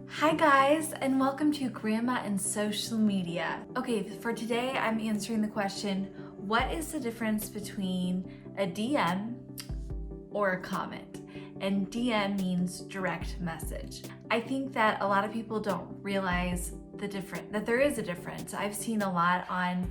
Hi guys, and welcome to Grandma and Social Media. Okay, for today I'm answering the question, what is the difference between a DM or a comment? And DM means direct message. I think that a lot of people don't realize that there is a difference. I've seen a lot on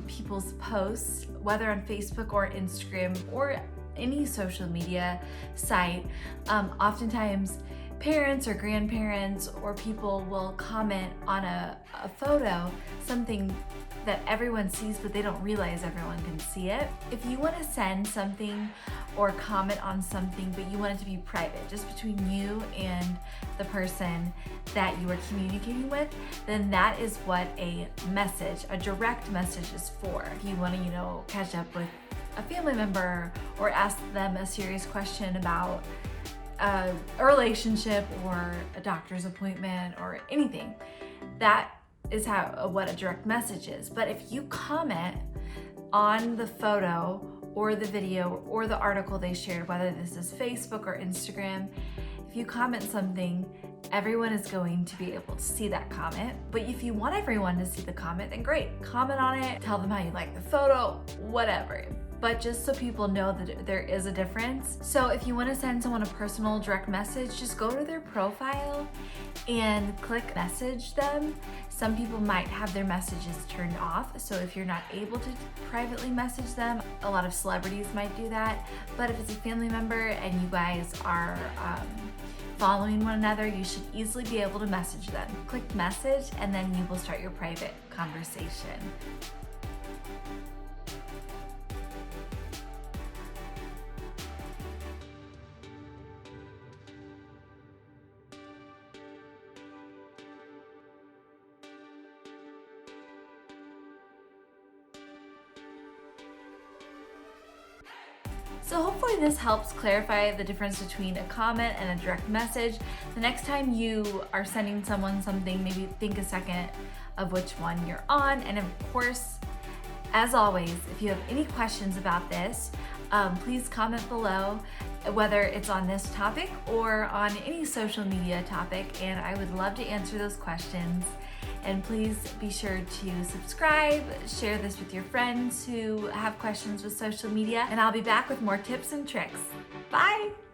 people's posts, whether on Facebook or Instagram or any social media site. Oftentimes parents or grandparents or people will comment on a photo, something that everyone sees but they don't realize everyone can see it. If you want to send something or comment on something but you want it to be private, just between you and the person that you are communicating with, then that is what a direct message is for. If you want to, catch up with a family member or ask them a serious question about a relationship or a doctor's appointment or anything, that is what a direct message is. But if you comment on the photo or the video or the article they shared, whether this is Facebook or Instagram, if you comment something, everyone is going to be able to see that comment. But if you want everyone to see the comment, then great, comment on it, tell them how you like the photo, whatever. But just so people know that there is a difference. So if you want to send someone a personal direct message, just go to their profile and click message them. Some people might have their messages turned off, so if you're not able to privately message them, a lot of celebrities might do that. But if it's a family member and you guys are following one another, you should easily be able to message them. Click message and then you will start your private conversation. So hopefully this helps clarify the difference between a comment and a direct message. The next time you are sending someone something, maybe think a second of which one you're on. And of course, as always, if you have any questions about this, please comment below, whether it's on this topic or on any social media topic, and I would love to answer those questions. And please be sure to subscribe, share this with your friends who have questions with social media, and I'll be back with more tips and tricks. Bye!